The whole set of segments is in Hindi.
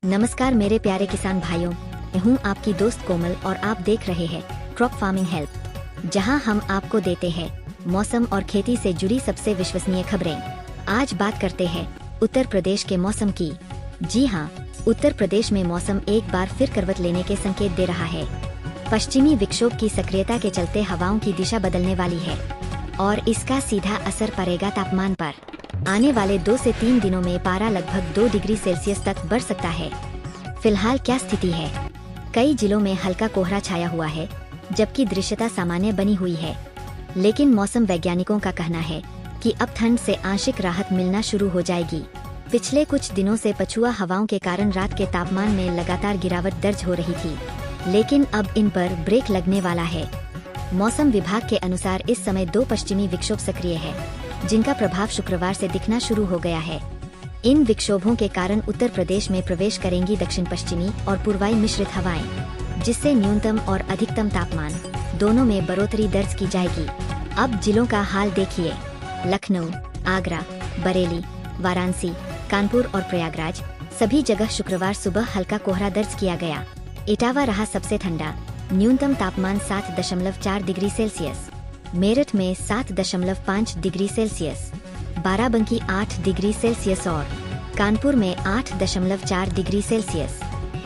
नमस्कार मेरे प्यारे किसान भाइयों, मैं हूँ आपकी दोस्त कोमल और आप देख रहे हैं क्रॉप फार्मिंग हेल्प, जहाँ हम आपको देते हैं मौसम और खेती से जुड़ी सबसे विश्वसनीय खबरें। आज बात करते हैं उत्तर प्रदेश के मौसम की। जी हाँ, उत्तर प्रदेश में मौसम एक बार फिर करवट लेने के संकेत दे रहा है। पश्चिमी विक्षोभ की सक्रियता के चलते हवाओं की दिशा बदलने वाली है और इसका सीधा असर पड़ेगा तापमान पर। आने वाले 2 से 3 दिनों में पारा लगभग 2 डिग्री सेल्सियस तक बढ़ सकता है। फिलहाल क्या स्थिति है? कई जिलों में हल्का कोहरा छाया हुआ है, जबकि दृश्यता सामान्य बनी हुई है। लेकिन मौसम वैज्ञानिकों का कहना है कि अब ठंड से आंशिक राहत मिलना शुरू हो जाएगी। पिछले कुछ दिनों से पछुआ हवाओं के कारण रात के तापमान में लगातार गिरावट दर्ज हो रही थी, लेकिन अब इन पर ब्रेक लगने वाला है। मौसम विभाग के अनुसार इस समय 2 पश्चिमी विक्षोभ सक्रिय है, जिनका प्रभाव शुक्रवार से दिखना शुरू हो गया है। इन विक्षोभों के कारण उत्तर प्रदेश में प्रवेश करेंगी दक्षिण पश्चिमी और पूर्वाई मिश्रित हवाएं, जिससे न्यूनतम और अधिकतम तापमान दोनों में बढ़ोतरी दर्ज की जाएगी। अब जिलों का हाल देखिए। लखनऊ, आगरा, बरेली, वाराणसी, कानपुर और प्रयागराज सभी जगह शुक्रवार सुबह हल्का कोहरा दर्ज किया गया। इटावा रहा सबसे ठंडा, न्यूनतम तापमान 7.4 डिग्री सेल्सियस, मेरठ में 7.5 degree Celsius, Barabanki 8 degree Celsius और कानपुर में 8.4 डिग्री सेल्सियस।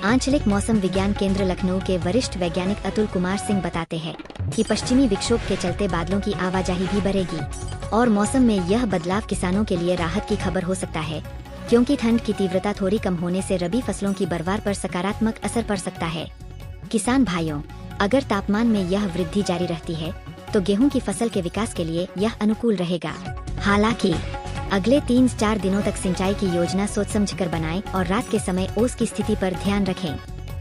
आंचलिक मौसम विज्ञान केंद्र लखनऊ के वरिष्ठ वैज्ञानिक अतुल कुमार सिंह बताते हैं कि पश्चिमी विक्षोभ के चलते बादलों की आवाजाही भी बढ़ेगी और मौसम में यह बदलाव किसानों के लिए राहत की खबर हो सकता है, क्योंकि ठंड की तीव्रता थोड़ी कम होने से रबी फसलों की पैदावार पर सकारात्मक असर पड़ सकता है। किसान भाइयों, अगर तापमान में यह वृद्धि जारी रहती है तो गेहूं की फसल के विकास के लिए यह अनुकूल रहेगा। हालांकि अगले 3-4 दिनों तक सिंचाई की योजना सोच समझकर बनाएं और रात के समय ओस की स्थिति पर ध्यान रखें।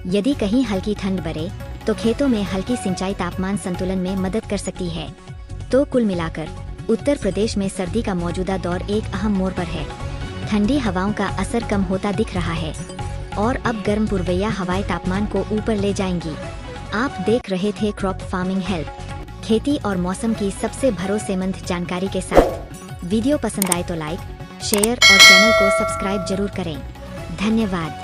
यदि कहीं हल्की ठंड बढ़े तो खेतों में हल्की सिंचाई तापमान संतुलन में मदद कर सकती है। तो कुल मिलाकर उत्तर प्रदेश में सर्दी का मौजूदा दौर एक अहम मोड़ पर है। ठंडी हवाओं का असर कम होता दिख रहा है और अब गर्म पूर्वैया हवाएं तापमान को ऊपर ले जाएंगी। आप देख रहे थे क्रॉप फार्मिंग हेल्प, खेती और मौसम की सबसे भरोसेमंद जानकारी के साथ। वीडियो पसंद आए तो लाइक, शेयर और चैनल को सब्सक्राइब जरूर करें। धन्यवाद।